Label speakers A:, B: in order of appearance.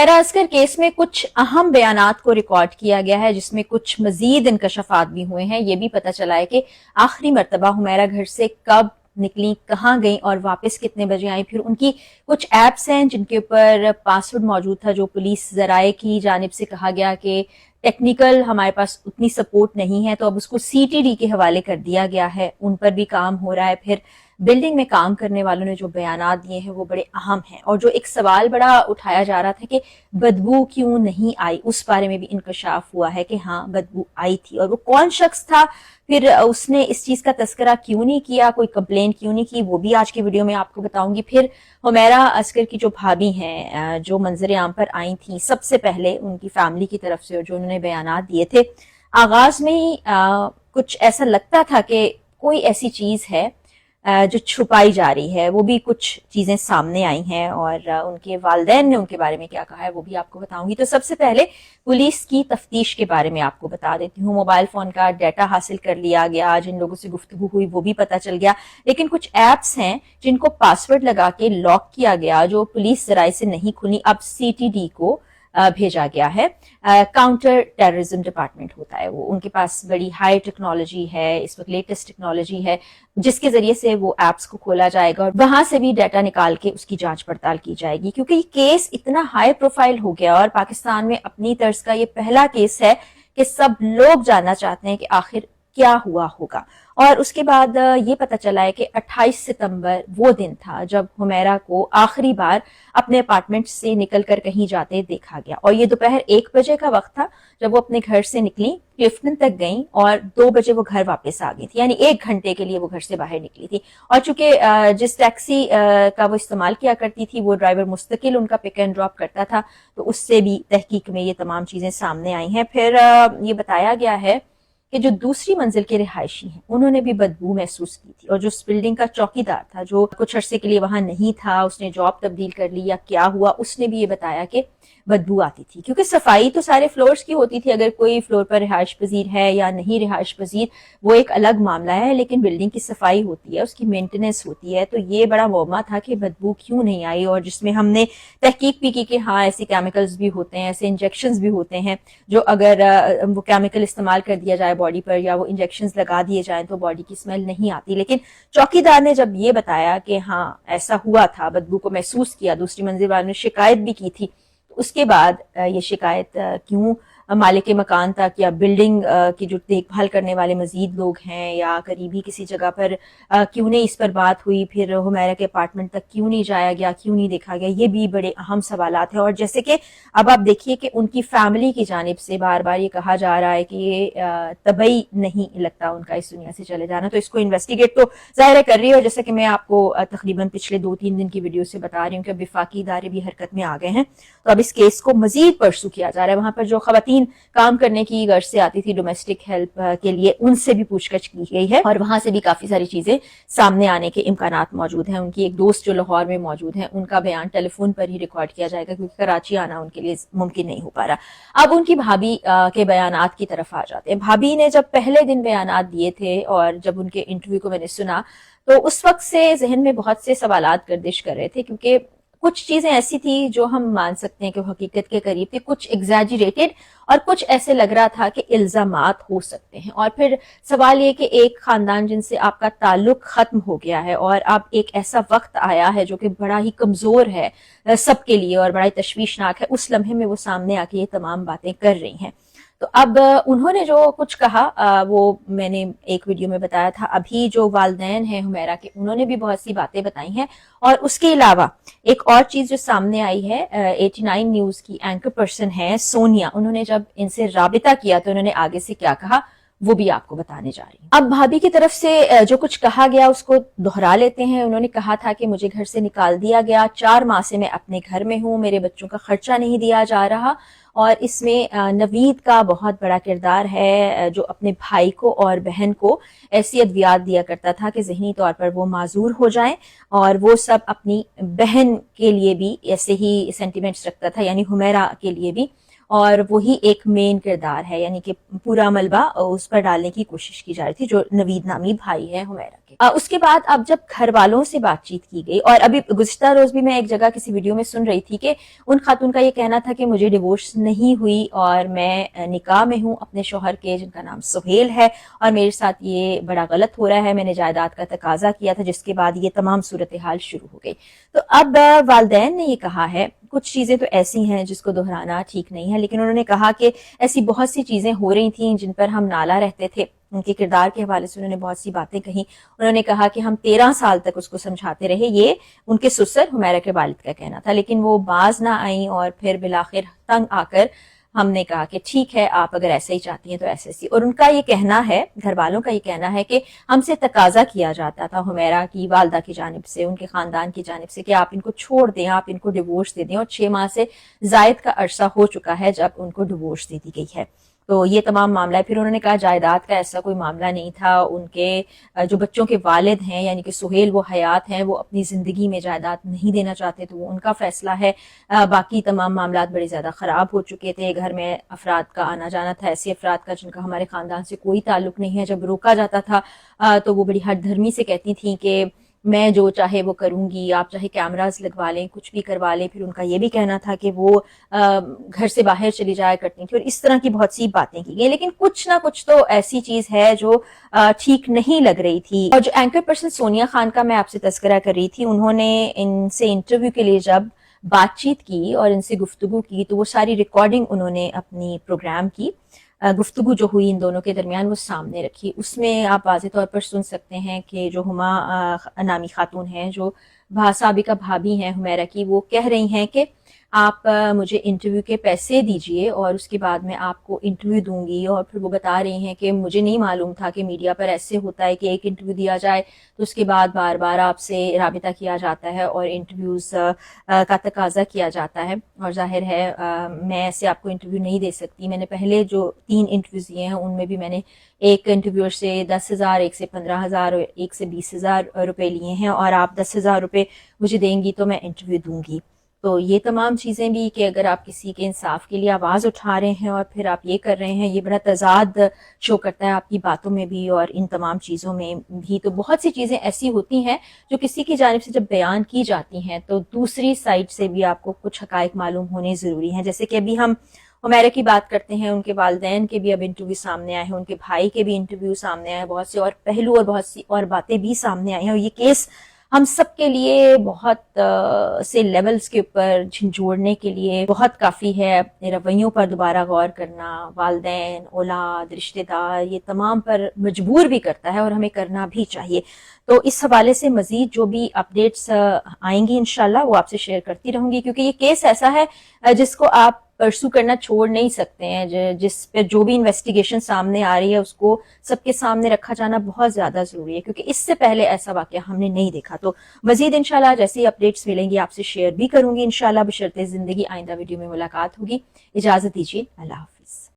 A: Humaira Asghar case में कुछ अहम बयानात को रिकॉर्ड किया गया है, जिसमें कुछ मजीद इंकशाफात भी हुए हैं। ये भी पता चला है कि आखिरी मरतबा हुमैरा घर से कब निकली, कहाँ गई और वापस कितने बजे आई। फिर उनकी कुछ ऐप्स हैं जिनके ऊपर पासवर्ड मौजूद था, जो पुलिस जराए की जानिब से कहा गया कि टेक्निकल हमारे पास उतनी सपोर्ट नहीं है, तो अब उसको सीटीडी के हवाले कर दिया गया है, उन पर भी काम हो रहा है। फिर बिल्डिंग में काम करने वालों ने जो बयानात दिए हैं वो बड़े अहम हैं, और जो एक सवाल बड़ा उठाया जा रहा था कि बदबू क्यों नहीं आई, उस बारे में भी इंकशाफ हुआ है कि हाँ बदबू आई थी। और वो कौन शख्स था, फिर उसने इस चीज का तस्करा क्यों नहीं किया, कोई कंप्लेंट क्यों नहीं की, वो भी आज की वीडियो में आपको बताऊंगी। फिर हुमैरा असगर की जो भाभी हैं, जो मंजर आम पर आई थी सबसे पहले उनकी फैमिली की तरफ से, और जो उन्होंने बयानात दिए थे, आगाज में ही कुछ ऐसा लगता था कि कोई ऐसी चीज है जो छुपाई जा रही है। वो भी कुछ चीजें सामने आई हैं, और उनके वालिदैन ने उनके बारे में क्या कहा है वो भी आपको बताऊंगी। तो सबसे पहले पुलिस की तफ्तीश के बारे में आपको बता देती हूँ। मोबाइल फोन का डाटा हासिल कर लिया गया, जिन लोगों से गुफ्तगू हुई वो भी पता चल गया, लेकिन कुछ ऐप्स हैं जिनको पासवर्ड लगा के लॉक किया गया, जो पुलिस जराये से नहीं खुली, अब सीटीडी को भेजा गया है। काउंटर टेररिज्म डिपार्टमेंट होता है वो, उनके पास बड़ी हाई टेक्नोलॉजी है, इस वक्त लेटेस्ट टेक्नोलॉजी है, जिसके जरिए से वो एप्स को खोला जाएगा और वहां से भी डाटा निकाल के उसकी जांच पड़ताल की जाएगी। क्योंकि ये केस इतना हाई प्रोफाइल हो गया, और पाकिस्तान में अपनी तर्ज का ये पहला केस है कि सब लोग जानना चाहते हैं कि आखिर क्या हुआ होगा। और उसके बाद ये पता चला है कि 28 सितंबर वो दिन था जब हुमैरा को आखिरी बार अपने अपार्टमेंट से निकलकर कहीं जाते देखा गया, और ये दोपहर 1 बजे का वक्त था जब वो अपने घर से निकली, क्लिफ्टन तक गई, और 2 बजे वो घर वापस आ गई थी, यानी 1 घंटे के लिए वो घर से बाहर निकली थी। और चूंकि जिस टैक्सी का वो इस्तेमाल किया करती थी, वो ड्राइवर मुस्तकिल उनका पिक एंड ड्रॉप करता था, तो उससे भी तहकीक में ये तमाम चीजें सामने आई हैं। फिर ये बताया गया है कि जो दूसरी मंजिल के रिहायशी हैं उन्होंने भी बदबू महसूस की थी, और जो उस बिल्डिंग का चौकीदार था, जो कुछ अरसे के लिए वहां नहीं था, उसने जॉब तब्दील कर ली या क्या हुआ, उसने भी ये बताया कि बदबू आती थी। क्योंकि सफाई तो सारे फ्लोर्स की होती थी, अगर कोई फ्लोर पर रिहायश पजीर है या नहीं रिहायश पजीर वो एक अलग मामला है, लेकिन बिल्डिंग की सफाई होती है, उसकी मेंटेनेंस होती है। तो ये बड़ा मौमा था कि बदबू क्यों नहीं आई, और जिसमें हमने तहकीक भी की कि हाँ ऐसे केमिकल्स भी होते हैं, ऐसे इंजेक्शंस भी होते हैं, जो अगर वो केमिकल इस्तेमाल कर दिया जाए बॉडी पर, या वो इंजेक्शंस लगा दिए जाएं, तो बॉडी की स्मेल नहीं आती। लेकिन चौकीदार ने जब ये बताया कि हाँ ऐसा हुआ था, बदबू को महसूस किया, दूसरी मंजिल वालों ने शिकायत भी की थी, उसके बाद ये शिकायत क्यों मालिक मकान तक या बिल्डिंग की जो देखभाल करने वाले मजीद लोग हैं या करीबी किसी जगह पर क्यों नहीं इस पर बात हुई, फिर हुमैरा के अपार्टमेंट तक क्यों नहीं जाया गया, क्यों नहीं देखा गया, ये भी बड़े अहम सवालात हैं। और जैसे कि अब आप देखिए कि उनकी फैमिली की जानिब से बार बार ये कहा जा रहा है कि ये तबई नहीं लगता उनका इस दुनिया से चले जाना, तो इसको इन्वेस्टिगेट तो जाहिर है कर रही है। और जैसे कि मैं आपको तकरीबन पिछले 2-3 दिन की वीडियो से बता रही हूँ कि विफाकी इदारे भी हरकत में आ गए हैं, तो अब इस केस को मजीद परसू किया जा रहा है। वहां पर जो खवातीन काम करने की गर्ज से आती थी डोमेस्टिक हेल्प के लिए, उनसे भी पूछताछ की गई है, और वहां से भी काफी सारी चीजें सामने आने के इम्कानात मौजूद हैं। उनकी एक दोस्त जो लाहौर में मौजूद है, उनका बयान टेलीफोन पर ही रिकॉर्ड किया जाएगा, क्योंकि कराची आना उनके लिए मुमकिन नहीं हो पा रहा। अब उनकी भाभी के बयानात की तरफ आ जाते हैं। भाभी ने जब पहले दिन बयानात दिए थे, और जब उनके इंटरव्यू को मैंने सुना, तो उस वक्त से जहन में बहुत से सवालात गर्दिश कर रहे थे, क्योंकि कुछ चीजें ऐसी थी जो हम मान सकते हैं कि हकीकत के करीब थी, कुछ एग्जैजरेटेड, और कुछ ऐसे लग रहा था कि इल्जामात हो सकते हैं। और फिर सवाल ये कि एक खानदान जिनसे आपका ताल्लुक खत्म हो गया है, और अब एक ऐसा वक्त आया है जो कि बड़ा ही कमजोर है सबके लिए और बड़ा ही तशवीशनाक है, उस लम्हे में वो सामने आके ये तमाम बातें कर रही हैं। तो अब उन्होंने जो कुछ कहा वो मैंने एक वीडियो में बताया था। अभी जो वालिदैन हैं हुमैरा के, उन्होंने भी बहुत सी बातें बताई हैं, और उसके अलावा एक और चीज जो सामने आई है, 89 न्यूज की एंकर पर्सन है सोनिया, उन्होंने जब इनसे राबिता किया तो उन्होंने आगे से क्या कहा वो भी आपको बताने जा रही हूँ। अब भाभी की तरफ से जो कुछ कहा गया उसको दोहरा लेते हैं। उन्होंने कहा था कि मुझे घर से निकाल दिया गया, 4 माह से मैं अपने घर में हूँ, मेरे बच्चों का खर्चा नहीं दिया जा रहा, और इसमें नवीद का बहुत बड़ा किरदार है, जो अपने भाई को और बहन को ऐसी अद्वियात दिया करता था कि जहनी तौर पर वो माजूर हो जाएं, और वो सब अपनी बहन के लिए भी ऐसे ही सेंटिमेंट्स रखता था, यानी हुमैरा के लिए भी, और वही एक मेन किरदार है, यानी कि पूरा मलबा उस पर डालने की कोशिश की जा रही थी, जो नवीद नामी भाई है हुमैरा के। اس کے بعد اب جب گھر والوں سے بات چیت کی گئی، اور ابھی گزشتہ روز بھی میں ایک جگہ کسی ویڈیو میں سن رہی تھی کہ ان خاتون کا یہ کہنا تھا کہ مجھے ڈیورس نہیں ہوئی اور میں نکاح میں ہوں اپنے شوہر کے جن کا نام سہیل ہے، اور میرے ساتھ یہ بڑا غلط ہو رہا ہے، میں نے جائیداد کا تقاضا کیا تھا، جس کے بعد یہ تمام صورتحال شروع ہو گئی۔ تو اب والدین نے یہ کہا ہے، کچھ چیزیں تو ایسی ہیں جس کو دہرانا ٹھیک نہیں ہے، لیکن انہوں نے کہا کہ ایسی بہت سی چیزیں ہو رہی تھیں جن پر ہم نالا رہتے تھے، ان کے کردار کے حوالے سے انہوں نے بہت سی باتیں کہیں۔ انہوں نے کہا کہ ہم 13 سال تک اس کو سمجھاتے رہے، یہ ان کے سسر حمیرہ کے والد کا کہنا تھا، لیکن وہ باز نہ آئیں، اور پھر بالآخر تنگ آ کر ہم نے کہا کہ ٹھیک ہے، آپ اگر ایسا ہی چاہتی ہیں تو ایسے سی۔ اور ان کا یہ کہنا ہے، گھر والوں کا یہ کہنا ہے کہ ہم سے تقاضا کیا جاتا تھا حمیرہ کی والدہ کی جانب سے، ان کے خاندان کی جانب سے، کہ آپ ان کو چھوڑ دیں، آپ ان کو ڈیورس دے دیں، اور 6 ماہ سے زائد کا عرصہ ہو چکا ہے جب ان کو ڈیورس دے دی گئی ہے۔ تو یہ تمام معاملہ ہے۔ پھر انہوں نے کہا جائیداد کا ایسا کوئی معاملہ نہیں تھا، ان کے جو بچوں کے والد ہیں یعنی کہ سہیل وہ حیات ہیں، وہ اپنی زندگی میں جائیداد نہیں دینا چاہتے، تو وہ ان کا فیصلہ ہے۔ باقی تمام معاملات بڑے زیادہ خراب ہو چکے تھے، گھر میں افراد کا آنا جانا تھا، ایسے افراد کا جن کا ہمارے خاندان سے کوئی تعلق نہیں ہے، جب روکا جاتا تھا تو وہ بڑی ہٹ دھرمی سے کہتی تھیں کہ میں جو چاہے وہ کروں گی، آپ چاہے کیمراز لگوا لیں، کچھ بھی کروا لیں۔ پھر ان کا یہ بھی کہنا تھا کہ وہ گھر سے باہر چلی جایا کرتی تھی، اور اس طرح کی بہت سی باتیں کی گئی، لیکن کچھ نہ کچھ تو ایسی چیز ہے جو ٹھیک نہیں لگ رہی تھی۔ اور جو اینکر پرسن سونیا خان کا میں آپ سے تذکرہ کر رہی تھی، انہوں نے ان سے انٹرویو کے لیے جب بات چیت کی اور ان سے گفتگو کی، تو وہ ساری ریکارڈنگ انہوں نے اپنی پروگرام کی گفتگو جو ہوئی ان دونوں کے درمیان وہ سامنے رکھی۔ اس میں آپ واضح طور پر سن سکتے ہیں کہ جو ہما نامی خاتون ہیں، جو سابقہ بھابھی ہیں حمیرہ کی، وہ کہہ رہی ہیں کہ آپ مجھے انٹرویو کے پیسے دیجئے اور اس کے بعد میں آپ کو انٹرویو دوں گی۔ اور پھر وہ بتا رہی ہیں کہ مجھے نہیں معلوم تھا کہ میڈیا پر ایسے ہوتا ہے کہ ایک انٹرویو دیا جائے تو اس کے بعد بار بار آپ سے رابطہ کیا جاتا ہے اور انٹرویوز کا تقاضا کیا جاتا ہے، اور ظاہر ہے میں ایسے آپ کو انٹرویو نہیں دے سکتی۔ میں نے پہلے جو 3 انٹرویوز دیے ہیں ان میں بھی میں نے ایک انٹرویور سے 10,000، ایک سے 15,000 اور ایک سے 20,000 روپے لیے ہیں، اور آپ 10,000 روپے مجھے دیں گی تو میں انٹرویو دوں گی۔ تو یہ تمام چیزیں بھی کہ اگر آپ کسی کے انصاف کے لیے آواز اٹھا رہے ہیں اور پھر آپ یہ کر رہے ہیں، یہ بڑا تضاد شو کرتا ہے آپ کی باتوں میں بھی اور ان تمام چیزوں میں بھی۔ تو بہت سی چیزیں ایسی ہوتی ہیں جو کسی کی جانب سے جب بیان کی جاتی ہیں تو دوسری سائڈ سے بھی آپ کو کچھ حقائق معلوم ہونے ضروری ہیں۔ جیسے کہ ابھی ہم حمیرہ کی بات کرتے ہیں، ان کے والدین کے بھی اب انٹرویو سامنے آئے ہیں، ان کے بھائی کے بھی انٹرویو سامنے آئے ہیں، بہت سے اور پہلو اور بہت سی اور باتیں بھی سامنے آئی ہیں، اور یہ کیس ہم سب کے لیے بہت سے لیولز کے اوپر جھنجھوڑنے کے لیے بہت کافی ہے۔ اپنے رویوں پر دوبارہ غور کرنا، والدین، اولاد، رشتہ دار، یہ تمام پر مجبور بھی کرتا ہے اور ہمیں کرنا بھی چاہیے۔ تو اس حوالے سے مزید جو بھی اپڈیٹس آئیں گی انشاءاللہ وہ آپ سے شیئر کرتی رہوں گی، کیونکہ یہ کیس ایسا ہے جس کو آپ پرسو کرنا چھوڑ نہیں سکتے ہیں، جس پہ جو بھی انویسٹیگیشن سامنے آ رہی ہے اس کو سب کے سامنے رکھا جانا بہت زیادہ ضروری ہے، کیونکہ اس سے پہلے ایسا واقعہ ہم نے نہیں دیکھا۔ تو مزید انشاءاللہ جیسے ہی اپڈیٹس ملیں گی آپ سے شیئر بھی کروں گی انشاءاللہ، بشرط زندگی۔ آئندہ ویڈیو میں ملاقات ہوگی، اجازت دیجیے، اللہ حافظ۔